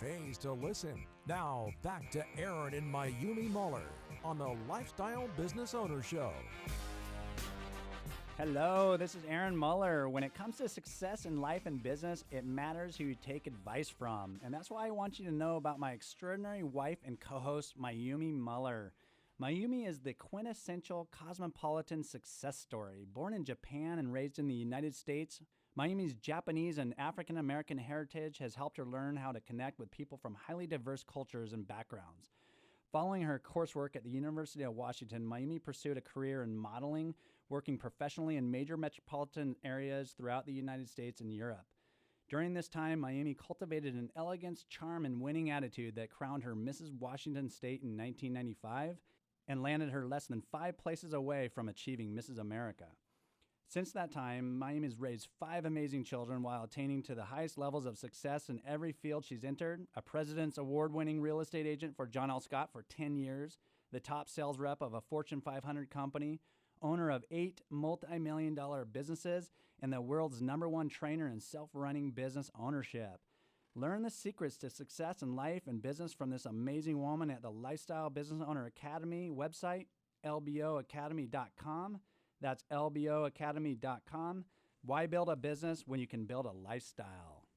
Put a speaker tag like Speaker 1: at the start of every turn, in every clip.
Speaker 1: pays to listen. Now, back to Aaron and Mayumi Muller on the Lifestyle Business Owner Show.
Speaker 2: Hello, this is Aaron Muller. When it comes to success in life and business, it matters who you take advice from. And that's why I want you to know about my extraordinary wife and co-host, Mayumi Muller. Mayumi is the quintessential cosmopolitan success story. Born in Japan and raised in the United States, Mayumi's Japanese and African American heritage has helped her learn how to connect with people from highly diverse cultures and backgrounds. Following her coursework at the University of Washington, Mayumi pursued a career in modeling, working professionally in major metropolitan areas throughout the United States and Europe. During this time, Mayumi cultivated an elegance, charm, and winning attitude that crowned her Mrs. Washington State in 1995 and landed her less than 5 places away from achieving Mrs. America. Since that time, Mayumi has raised 5 amazing children while attaining to the highest levels of success in every field she's entered: a President's Award-winning real estate agent for John L. Scott for 10 years, the top sales rep of a Fortune 500 company, owner of 8 multi-million-dollar businesses, and the world's #1 trainer in self-running business ownership. Learn the secrets to success in life and business from this amazing woman at the Lifestyle Business Owner Academy website, lboacademy.com. That's lboacademy.com. Why build a business when you can build a lifestyle?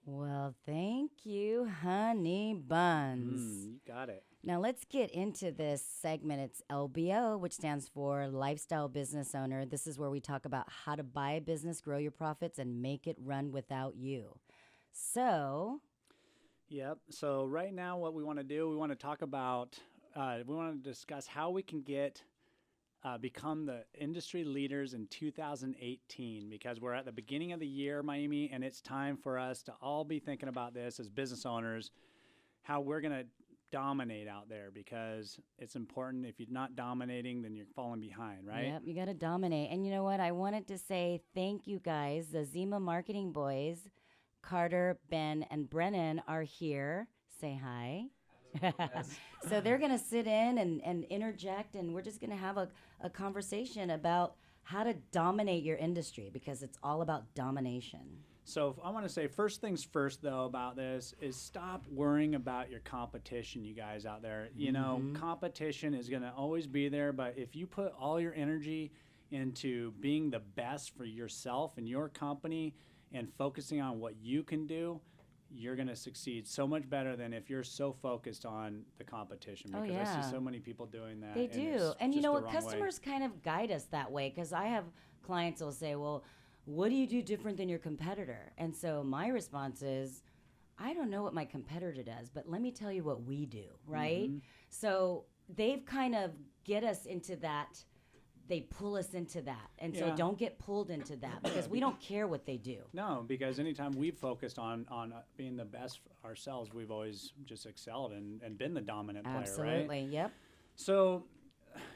Speaker 3: Well, thank you, honey buns.
Speaker 2: You got it.
Speaker 3: Now let's get into this segment. It's LBO, which stands for Lifestyle Business Owner. This is where we talk about how to buy a business, grow your profits, and make it run without you. So...
Speaker 2: Yep. So right now what we want to do, we want to talk about, we want to discuss how we can become the industry leaders in 2018, because we're at the beginning of the year, Mayumi, and it's time for us to all be thinking about this as business owners, how we're going to dominate out there, because it's important. If you're not dominating, then you're falling behind, right?
Speaker 3: Yep, you got to dominate. And you know what? I wanted to say thank you guys. The ZIMA marketing boys, Carter, Ben, and Brennan are here. Say hi. So they're going to sit in and interject, and we're just going to have a conversation about how to dominate your industry, because it's all about domination.
Speaker 2: So I want to say first things first, though, about this is stop worrying about your competition, you guys out there. You know, competition is going to always be there, but if you put all your energy into being the best for yourself and your company and focusing on what you can do, you're going to succeed so much better than if you're so focused on the competition, because I see so many people doing that.
Speaker 3: They do. And you know what? Customers kind of guide us that way, because I have clients who will say, well, what do you do different than your competitor? And so my response is, I don't know what my competitor does, but let me tell you what we do, right? So they've kind of get us into that. They pull us into that. And so don't get pulled into that, because we don't care what they do.
Speaker 2: No, because anytime we've focused on being the best ourselves, we've always just excelled and been the dominant player, right?
Speaker 3: Absolutely, yep.
Speaker 2: So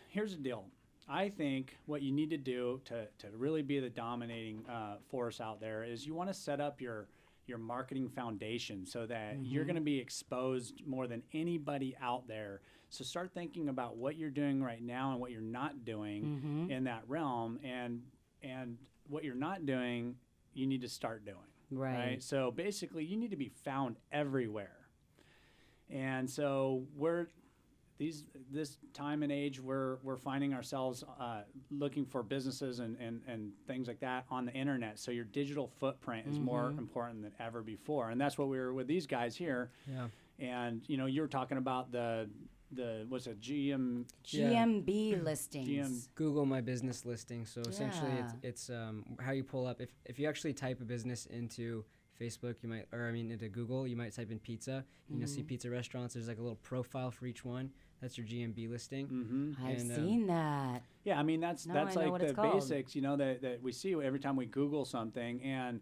Speaker 2: here's the deal. I think what you need to do to really be the dominating force out there is you want to set up your marketing foundation so that you're going to be exposed more than anybody out there. So start thinking about what you're doing right now and what you're not doing in that realm, and what you're not doing, you need to start doing. Right. So basically, you need to be found everywhere. And so this time and age, we're finding ourselves looking for businesses and things like that on the internet. So your digital footprint is more important than ever before. And that's what we were with these guys here. Yeah. And you know, you were talking about the what's it,
Speaker 3: GMB listings.
Speaker 4: Google My Business listing. So essentially, it's how you pull up. If you actually type a business into Facebook, into Google, you might type in pizza, and you'll see pizza restaurants. There's like a little profile for each one. That's your GMB listing.
Speaker 3: I've seen that.
Speaker 2: Yeah, I mean that's like the basics, you know, that we see every time we Google something, and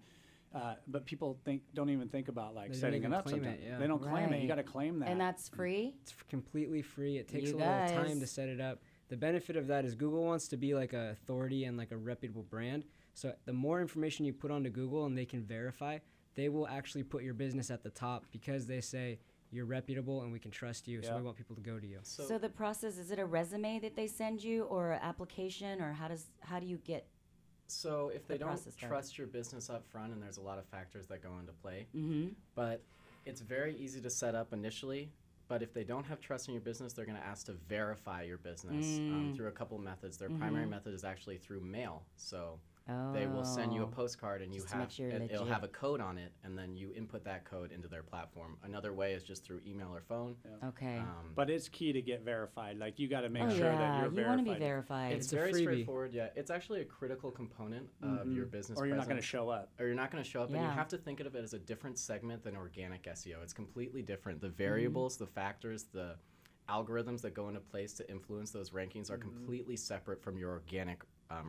Speaker 2: but people don't even think about like setting it up. Sometimes they don't claim it. You got to claim that.
Speaker 3: And that's free.
Speaker 4: It's completely free. It takes a little time to set it up. The benefit of that is Google wants to be like a authority and like a reputable brand. So the more information you put onto Google and they can verify, they will actually put your business at the top, because they say you're reputable and we can trust you, so we want people to go to you.
Speaker 3: So the process, is it a resume that they send you, or an application, or how do you get?
Speaker 5: So if they don't trust your business up front, and there's a lot of factors that go into play, but It's very easy to set up initially, but if they don't have trust in your business, they're going to ask to verify your business through a couple methods. Their primary method is actually through mail. So they will send you a postcard, and it'll have a code on it, and then you input that code into their platform. Another way is just through email or phone.
Speaker 3: Yeah. Okay.
Speaker 2: But it's key to get verified. Like, you got to make sure that you're verified.
Speaker 3: You want to be verified.
Speaker 5: It's very straightforward. Yeah, it's actually a critical component of your business.
Speaker 2: Or you're not going to show up.
Speaker 5: And you have to think of it as a different segment than organic SEO. It's completely different. The variables, the factors, the algorithms that go into place to influence those rankings are completely separate from your organic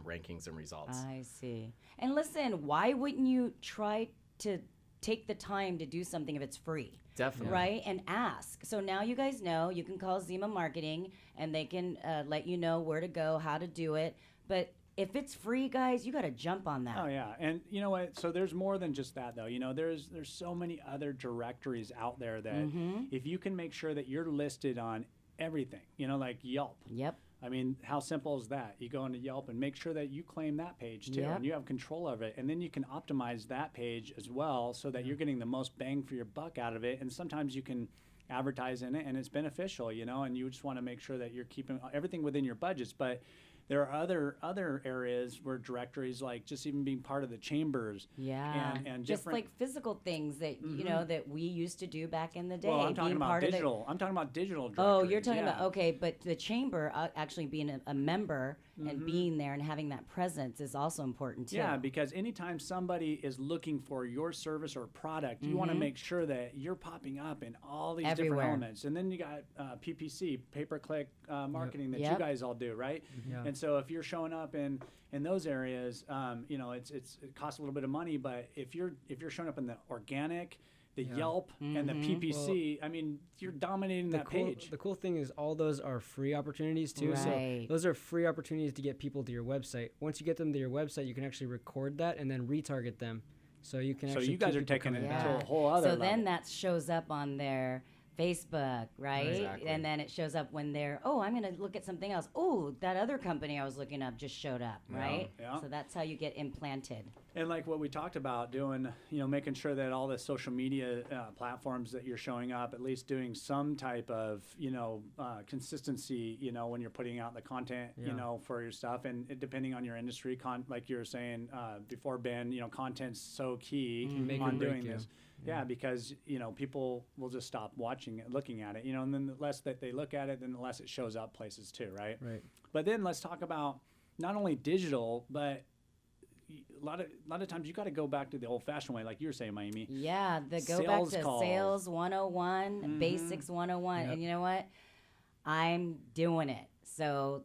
Speaker 5: rankings and results.
Speaker 3: I see. And listen, why wouldn't you try to take the time to do something if it's free?
Speaker 5: Definitely.
Speaker 3: Right? And ask. So now you guys know you can call ZIMA Marketing, and they can let you know where to go, how to do it. But if it's free, guys, you got to jump on that.
Speaker 2: Oh, yeah. And you know what? So there's more than just that, though. You know, there's so many other directories out there that if you can make sure that you're listed on everything, you know, like Yelp.
Speaker 3: Yep.
Speaker 2: I mean, how simple is that? You go into Yelp and make sure that you claim that page too, and you have control of it. And then you can optimize that page as well so that you're getting the most bang for your buck out of it. And sometimes you can advertise in it, and it's beneficial, you know, and you just want to make sure that you're keeping everything within your budgets. But there are other areas where directories, like just even being part of the chambers, and
Speaker 3: just like physical things that you know that we used to do back in the day.
Speaker 2: Well, I'm talking about digital. I'm talking about digital directories.
Speaker 3: Oh, you're talking about but the chamber actually being a member and being there and having that presence is also important too.
Speaker 2: Yeah, because anytime somebody is looking for your service or product, you want to make sure that you're popping up in all these different elements. And then you got PPC, pay-per-click marketing that you guys all do, right? Yeah. And so if you're showing up in those areas, you know, it costs a little bit of money, but if you're showing up in the organic, the Yelp and the PPC, I mean, you're dominating that page.
Speaker 4: The cool thing is all those are free opportunities too.
Speaker 3: Right.
Speaker 4: So those are free opportunities to get people to your website. Once you get them to your website, you can actually record that and then retarget them. So you can actually
Speaker 2: you guys are taking it to a whole other level.
Speaker 3: Then that shows up on their Facebook, right?
Speaker 5: Exactly.
Speaker 3: And then it shows up when they're, I'm going to look at something else. Oh, that other company I was looking up just showed up, right?
Speaker 2: Yeah.
Speaker 3: So that's how you get implanted.
Speaker 2: And like what we talked about doing, you know, making sure that all the social media platforms that you're showing up, at least doing some type of, you know, consistency, you know, when you're putting out the content, you know, for your stuff. And depending on your industry, like you were saying before, Ben, you know, content's so key on doing this. Yeah, because, you know, people will just stop watching it, looking at it, you know, and then the less that they look at it, then the less it shows up places too, right?
Speaker 4: Right.
Speaker 2: But then let's talk about not only digital, but a lot of times you got to go back to the old-fashioned way, like you were saying, Mayumi.
Speaker 3: Yeah, go back to Sales 101, Basics 101, and you know what? I'm doing it. So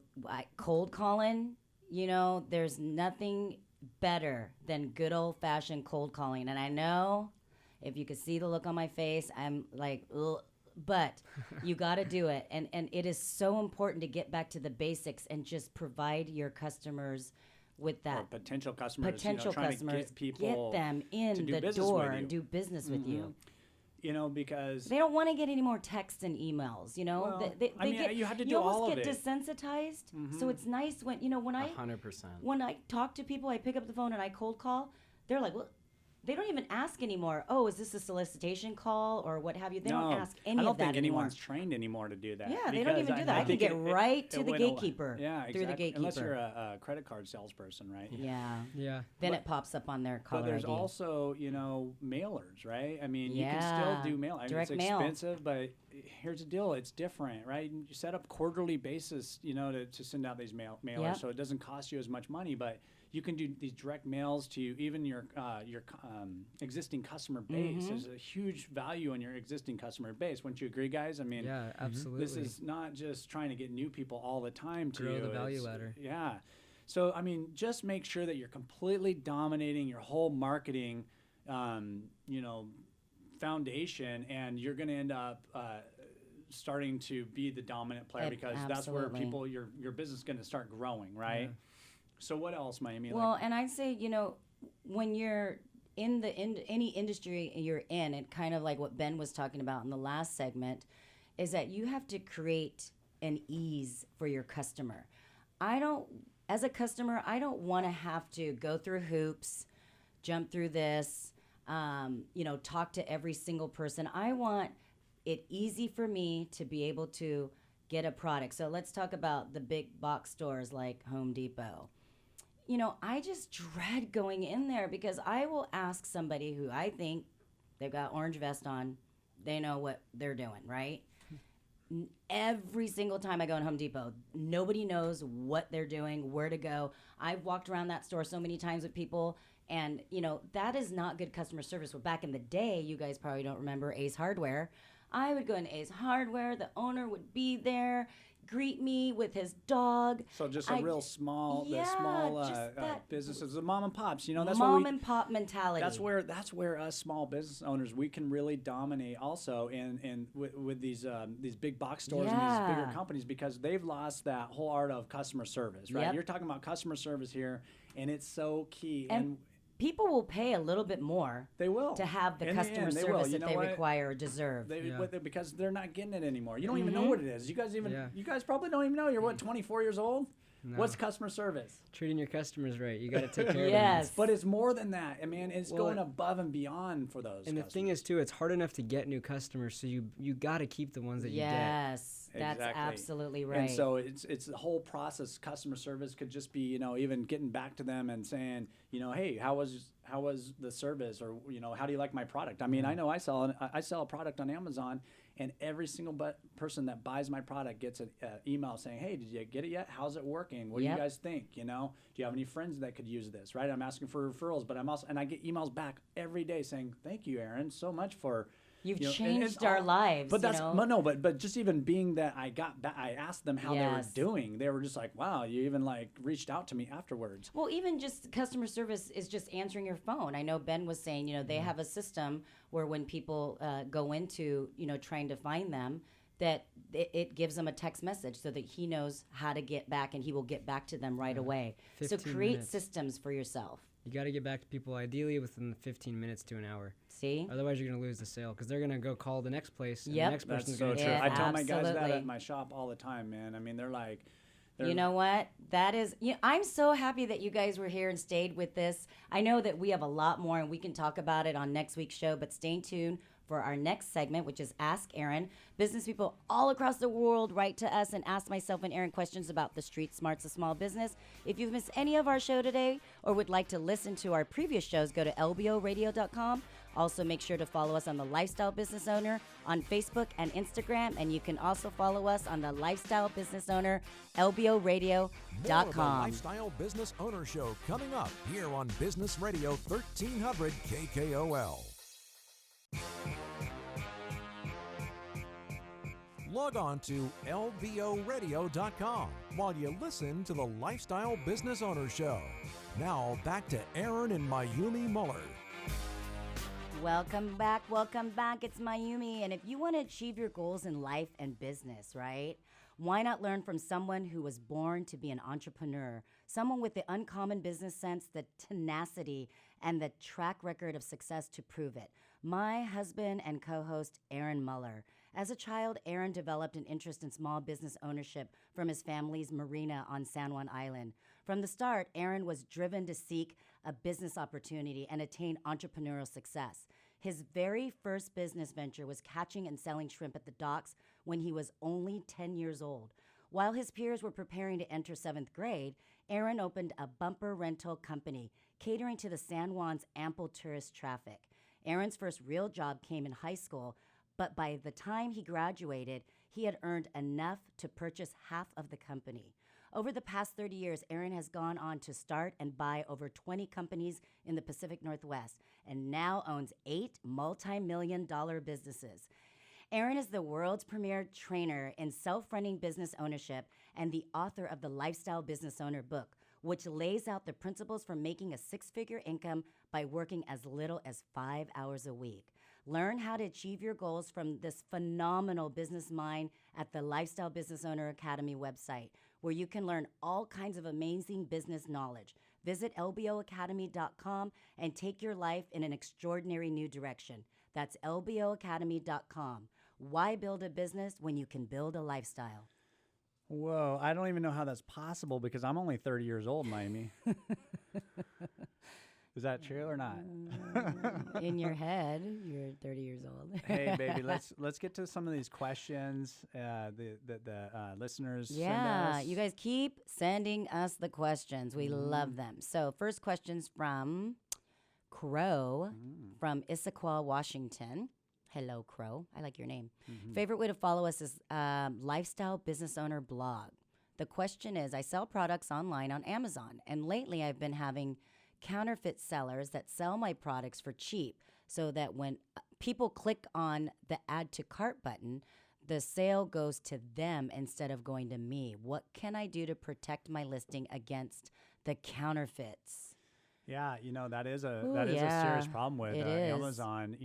Speaker 3: cold calling, you know, there's nothing better than good old-fashioned cold calling, and I know. If you could see the look on my face, I'm like, ugh. But you got to do it. And it is so important to get back to the basics and just provide your customers with that.
Speaker 2: Or potential customers. You know, trying to get people
Speaker 3: get them in the door and do business with you.
Speaker 2: You know, because
Speaker 3: they don't want to get any more texts and emails. You know,
Speaker 2: well, you have to do
Speaker 3: you
Speaker 2: all
Speaker 3: almost
Speaker 2: of
Speaker 3: get
Speaker 2: it.
Speaker 3: Desensitized. So it's nice when
Speaker 5: 100%.
Speaker 3: When I talk to people, I pick up the phone and I cold call. They're like, well. They don't even ask anymore, is this a solicitation call or what have you? They don't ask any of that anymore.
Speaker 2: I don't think anyone's trained anymore to do that.
Speaker 3: Yeah, they don't even do that. I can get right to the gatekeeper through the gatekeeper.
Speaker 2: Unless you're a credit card salesperson, right?
Speaker 3: Yeah.
Speaker 4: Yeah.
Speaker 3: Then it pops up on their caller
Speaker 2: But there's
Speaker 3: ID.
Speaker 2: also, you know, mailers, right? I mean, you can still do mail.
Speaker 3: Direct
Speaker 2: it's
Speaker 3: mail.
Speaker 2: expensive, but here's the deal. It's different, right? You set up quarterly basis, you know, to send out these mailers, so it doesn't cost you as much money, but you can do these direct mails to even your existing customer base. There's a huge value in your existing customer base. Wouldn't you agree, guys? I mean,
Speaker 4: yeah, absolutely.
Speaker 2: This is not just trying to get new people all the time to
Speaker 4: grow the value ladder.
Speaker 2: Yeah. So, I mean, just make sure that you're completely dominating your whole marketing, you know, foundation, and you're going to end up starting to be the dominant player because that's where your business is going to start growing, right? Yeah. So what else, Mayumi?
Speaker 3: Well, and I'd say, you know, when you're in any industry you're in, it kind of like what Ben was talking about in the last segment, is that you have to create an ease for your customer. As a customer, I don't want to have to go through hoops, jump through this. talk to every single person. I want it easy for me to be able to get a product. So let's talk about the big box stores like Home Depot. I just dread going in there because I will ask somebody who I think they've got orange vest on, they know what they're doing, right? Every single time I go in Home Depot, nobody knows what they're doing, where to go. I've walked around that store so many times with people, and that is not good customer service. Well, back in the day, you guys probably don't remember Ace Hardware. I would go in Ace Hardware, the owner would be there, greet me with his dog.
Speaker 2: So just real small, businesses, the mom and pops. That's
Speaker 3: mom and pop mentality.
Speaker 2: That's where us small business owners, we can really dominate also in with these big box stores and these bigger companies, because they've lost that whole art of customer service, right?
Speaker 3: Yep.
Speaker 2: You're talking about customer service here, and it's so key.
Speaker 3: And people will pay a little bit more.
Speaker 2: They will
Speaker 3: to have the customer service that they require or deserve.
Speaker 2: Because they're not getting it anymore. You don't even know what it is. You guys probably don't even know. You're 24 years old. No. What's customer service?
Speaker 4: Treating your customers right. You got to take care of them.
Speaker 3: Yes.
Speaker 2: But it's more than that. I mean, it's going above and beyond for those.
Speaker 4: And
Speaker 2: customers.
Speaker 4: The thing is, too, it's hard enough to get new customers, so you got to keep the ones that you get.
Speaker 3: Yes, that's absolutely right.
Speaker 2: And so it's the whole process. Customer service could just be, even getting back to them and saying, hey, how was the service, or how do you like my product? I mean, I know I sell a product on Amazon, and every single person that buys my product gets an email saying, hey, did you get it yet? How's it working? What do you guys think? Do you have any friends that could use this? Right? I'm asking for referrals, but I get emails back every day saying, thank you, Aaron, so much for.
Speaker 3: You've changed our lives.
Speaker 2: But that's but just even being that I asked them how they were doing. They were just like, wow, you even reached out to me afterwards.
Speaker 3: Well, even just customer service is just answering your phone. I know Ben was saying, they have a system where when people go into, trying to find them, that it gives them a text message so that he knows how to get back, and he will get back to them right away. So create systems for yourself.
Speaker 4: You got to get back to people ideally within 15 minutes to an hour.
Speaker 3: See?
Speaker 4: Otherwise, you're going to lose the sale, because they're going to go call the next place. And
Speaker 3: Yep.
Speaker 4: the next person's
Speaker 2: That's so
Speaker 4: going
Speaker 2: true.
Speaker 4: to
Speaker 2: I tell my guys that at my shop all the time, man. I mean, they're like...
Speaker 3: You know what? That is... I'm so happy that you guys were here and stayed with this. I know that we have a lot more, and we can talk about it on next week's show, but stay tuned for our next segment, which is Ask Aaron. Business people all across the world write to us and ask myself and Aaron questions about the street smarts of small business. If you've missed any of our show today or would like to listen to our previous shows, go to lboradio.com. Also, make sure to follow us on The Lifestyle Business Owner on Facebook and Instagram. And you can also follow us on The Lifestyle Business Owner, lboradio.com.
Speaker 1: More of the Lifestyle Business Owner Show coming up here on Business Radio 1300 KKOL. Log on to lboradio.com while you listen to the Lifestyle Business Owner Show. Now back to Aaron and Mayumi Muller.
Speaker 3: Welcome back. Welcome back. It's Mayumi. And if you want to achieve your goals in life and business, right? Why not learn from someone who was born to be an entrepreneur? Someone with the uncommon business sense, the tenacity, and the track record of success to prove it. My husband and co-host, Aaron Muller. As a child, Aaron developed an interest in small business ownership from his family's marina on San Juan Island. From the start, Aaron was driven to seek a business opportunity and attain entrepreneurial success. His very first business venture was catching and selling shrimp at the docks when he was only 10 years old. While his peers were preparing to enter 7th grade, Aaron opened a bumper rental company catering to the San Juan's ample tourist traffic. Aaron's first real job came in high school, but by the time he graduated, he had earned enough to purchase half of the company. Over the past 30 years, Aaron has gone on to start and buy over 20 companies in the Pacific Northwest and now owns 8 multi-million-dollar businesses. Aaron is the world's premier trainer in self-running business ownership and the author of the Lifestyle Business Owner book, which lays out the principles for making a 6-figure income by working as little as 5 hours a week. Learn how to achieve your goals from this phenomenal business mind at the Lifestyle Business Owner Academy website, where you can learn all kinds of amazing business knowledge. Visit lboacademy.com and take your life in an extraordinary new direction. That's lboacademy.com. Why build a business when you can build a lifestyle?
Speaker 2: Whoa, I don't even know how that's possible because I'm only 30 years old, Mayumi. Is that true or not?
Speaker 3: In your head, you're 30 years old.
Speaker 2: Hey, baby, let's get to some of these questions the listeners send us.
Speaker 3: You guys keep sending us the questions. We love them. So first question's from Crow from Issaquah, Washington. Hello, Crow. I like your name. Favorite way to follow us is Lifestyle Business Owner Blog. The question is, I sell products online on Amazon, and lately I've been having counterfeit sellers that sell my products for cheap so that when people click on the add to cart button, the sale goes to them instead of going to me. What can I do to protect my listing against the counterfeits?
Speaker 2: Yeah, that is a serious problem with Amazon.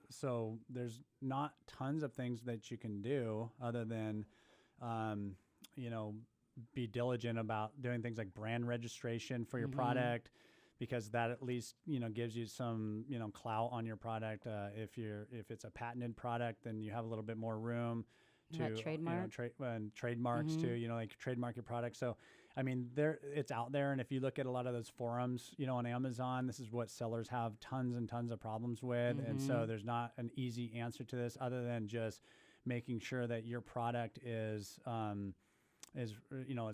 Speaker 2: So there's not tons of things that you can do other than, be diligent about doing things like brand registration for your product, because that at least, gives you some, clout on your product. If it's a patented product, then you have a little bit more room to
Speaker 3: trademark,
Speaker 2: and trademarks too, like trademark your product. So, I mean, it's out there. And if you look at a lot of those forums, on Amazon, this is what sellers have tons and tons of problems with. And so there's not an easy answer to this other than just making sure that your product is as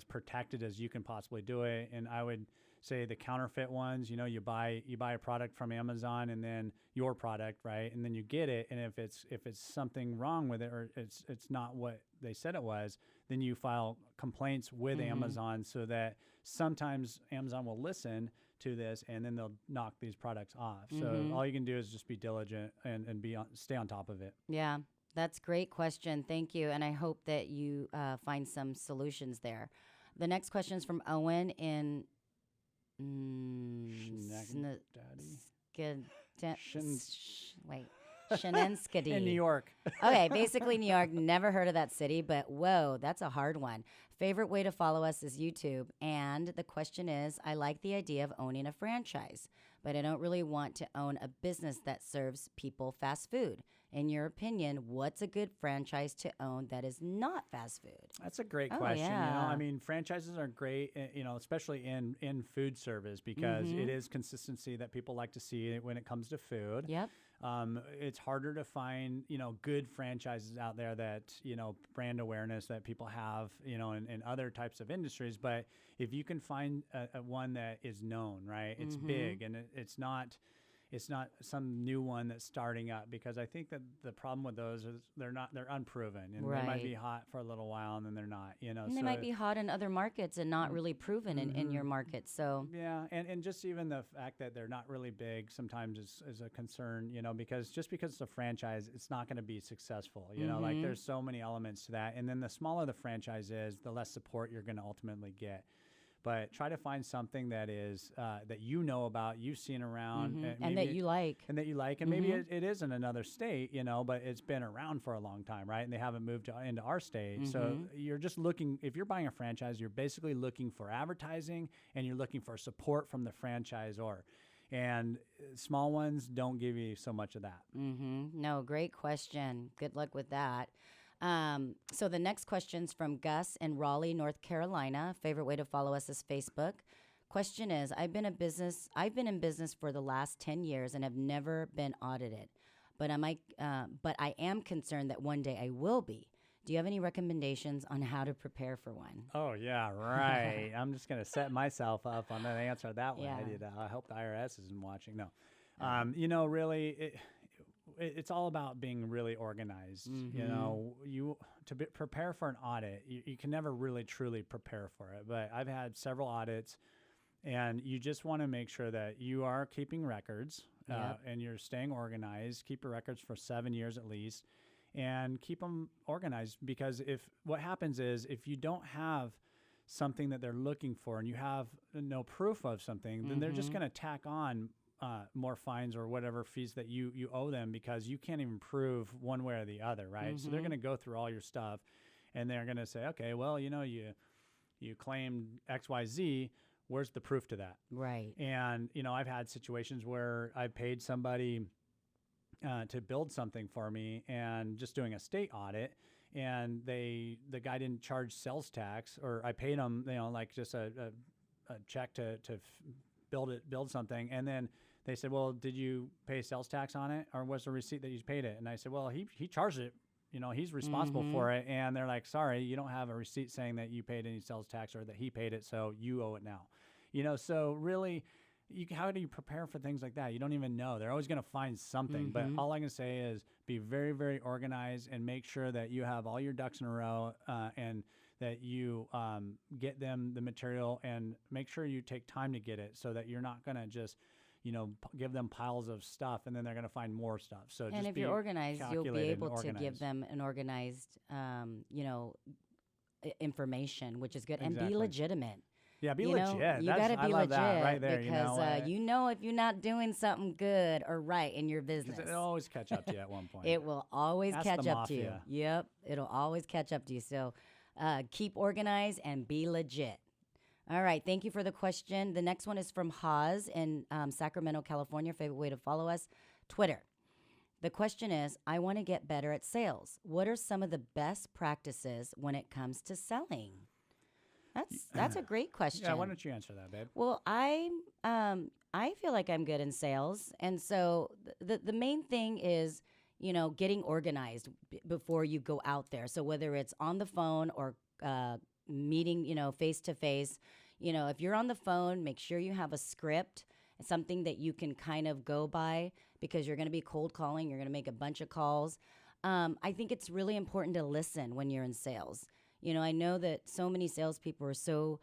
Speaker 2: protected as you can possibly do it. And I would say the counterfeit ones, you buy a product from Amazon and then your product, right? And then you get it. And if it's something wrong with it, or it's not what they said it was, then you file complaints with Amazon, so that sometimes Amazon will listen to this and then they'll knock these products off. So all you can do is just be diligent and stay on top of it.
Speaker 3: Yeah. That's a great question. Thank you. And I hope that you find some solutions there. The next question is from Owen in Shenanskady.
Speaker 2: In New York.
Speaker 3: Okay, basically New York. Never heard of that city, but whoa, that's a hard one. Favorite way to follow us is YouTube. And the question is, I like the idea of owning a franchise, but I don't really want to own a business that serves people fast food. In your opinion, what's a good franchise to own that is not fast food?
Speaker 2: That's a great question. I mean, franchises are great, especially in food service, because it is consistency that people like to see when it comes to food.
Speaker 3: Yep.
Speaker 2: It's harder to find, good franchises out there that, brand awareness that people have, in other types of industries. But if you can find a one that is known, right, it's big, and it's not some new one that's starting up, because I think that the problem with those is they're unproven, and they might be hot for a little while and then they're not,
Speaker 3: And they might be hot in other markets and not really proven in your market. So
Speaker 2: yeah, and just even the fact that they're not really big sometimes is a concern, because just because it's a franchise, it's not going to be successful, like there's so many elements to that. And then the smaller the franchise is, the less support you're going to ultimately get. But try to find something that is that about, you've seen around,
Speaker 3: and that you like,
Speaker 2: and maybe it is in another state, but it's been around for a long time, right? And they haven't moved into our state. So you're just looking. If you're buying a franchise, you're basically looking for advertising, and you're looking for support from the franchisor. And small ones don't give you so much of that.
Speaker 3: No, great question. Good luck with that. So the next question's from Gus in Raleigh, North Carolina. Favorite way to follow us is Facebook. Question is, I've been in business for the last 10 years and have never been audited, but I am concerned that one day I will be. Do you have any recommendations on how to prepare for one?
Speaker 2: Oh, yeah, right. I'm just going to set myself up on that answer that one.
Speaker 3: Yeah.
Speaker 2: I hope the IRS isn't watching. No. Really, it's all about being really organized. Prepare for an audit, you can never really truly prepare for it. But I've had several audits, and you just want to make sure that you are keeping records and you're staying organized. Keep your records for 7 years at least, and keep them organized, because what happens is if you don't have something that they're looking for and you have no proof of something, then they're just going to tack on more fines or whatever fees that you owe them, because you can't even prove one way or the other, right? So they're going to go through all your stuff, and they're going to say, okay, well, you claimed XYZ, where's the proof to that?
Speaker 3: Right.
Speaker 2: And, I've had situations where I paid somebody to build something for me, and just doing a state audit, and the guy didn't charge sales tax, or I paid him, like just a check to build something. And then they said, well, did you pay sales tax on it, or was the receipt that you paid it? And I said, well, he charged it. He's responsible for it. And they're like, sorry, you don't have a receipt saying that you paid any sales tax or that he paid it, so you owe it now. So really, how do you prepare for things like that? You don't even know. They're always going to find something. But all I can say is be very, very organized and make sure that you have all your ducks in a row and that you get them the material, and make sure you take time to get it so that you're not going to just give them piles of stuff and then they're going to find more stuff. So
Speaker 3: and
Speaker 2: just
Speaker 3: if
Speaker 2: be
Speaker 3: you're organized, you'll be able to
Speaker 2: organized.
Speaker 3: give them an organized, information, which is good,
Speaker 2: Exactly.
Speaker 3: and be legitimate.
Speaker 2: Yeah, be legit.
Speaker 3: You got to be legit
Speaker 2: right there,
Speaker 3: because if you're not doing something good or right in your business.
Speaker 2: It'll always catch up to you at one point.
Speaker 3: It will always
Speaker 2: Ask
Speaker 3: catch
Speaker 2: the
Speaker 3: up to you.
Speaker 2: mafia.
Speaker 3: Yep, it'll always catch up to you. So keep organized and be legit. All right, thank you for the question. The next one is from Haas in Sacramento, California. Favorite way to follow us? Twitter. The question is, I want to get better at sales. What are some of the best practices when it comes to selling? That's a great question.
Speaker 2: Yeah, why don't you answer that, babe?
Speaker 3: Well, I feel like I'm good in sales, and so the main thing is getting organized before you go out there. So whether it's on the phone or meeting, face to face, if you're on the phone, make sure you have a script, something that you can kind of go by, because you're going to be cold calling. You're going to make a bunch of calls. I think it's really important to listen when you're in sales. I know that so many salespeople are so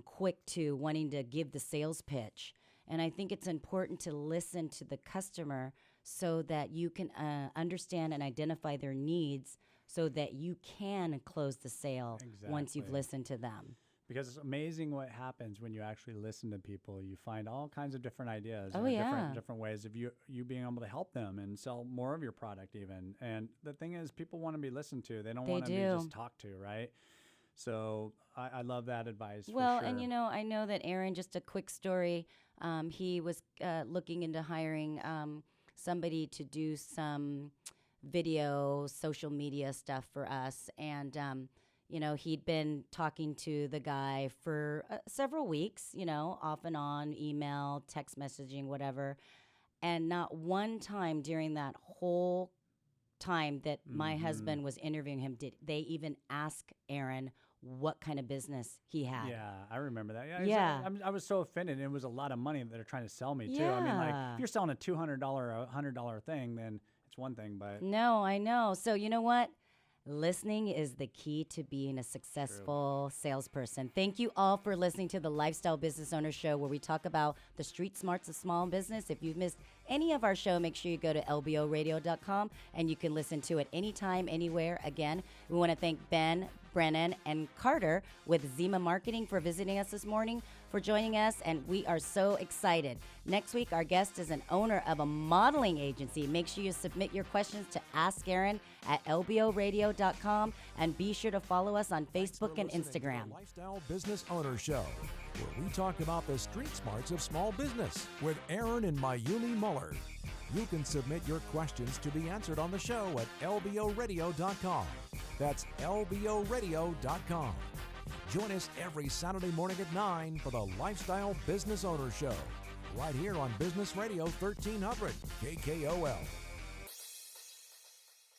Speaker 3: quick to wanting to give the sales pitch. And I think it's important to listen to the customer so that you can understand and identify their needs so that you can close the sale once you've listened to them.
Speaker 2: Because it's amazing what happens when you actually listen to people. You find all kinds of different ideas, different ways of you being able to help them and sell more of your product even. And the thing is, people want to be listened to. They don't want to be just talked to, right? So I love that advice.
Speaker 3: Well,
Speaker 2: for sure.
Speaker 3: and I know that Aaron, just a quick story, he was looking into hiring somebody to do some video, social media stuff for us. And, he'd been talking to the guy for several weeks, off and on, email, text messaging, whatever. And not one time during that whole time that my husband was interviewing him did they even ask Aaron what kind of business he had.
Speaker 2: Yeah, I remember that. Yeah. I was so offended. It was a lot of money that they're trying to sell me, too.
Speaker 3: Yeah.
Speaker 2: I mean, like, if you're selling a $200 or $100 thing, then it's one thing, but...
Speaker 3: No, I know. So you know what? Listening is the key to being a successful salesperson. Thank you all for listening to the Lifestyle Business Owner Show, where we talk about the street smarts of small business. If you've missed any of our show, make sure you go to lboradio.com and you can listen to it anytime, anywhere. Again, we want to thank Ben, Brennan, and Carter with ZIMA Marketing for visiting us this morning, for joining us, and we are so excited. Next week, our guest is an owner of a modeling agency. Make sure you submit your questions to Ask Aaron at lboradio.com, and be sure to follow us on Facebook and Instagram.
Speaker 1: The Lifestyle Business Owner Show, where we talk about the street smarts of small business with Aaron and Mayumi Muller. You can submit your questions to be answered on the show at lboradio.com. That's lboradio.com. Join us every Saturday morning at 9 for the Lifestyle Business Owner Show, right here on Business Radio 1300 KKOL.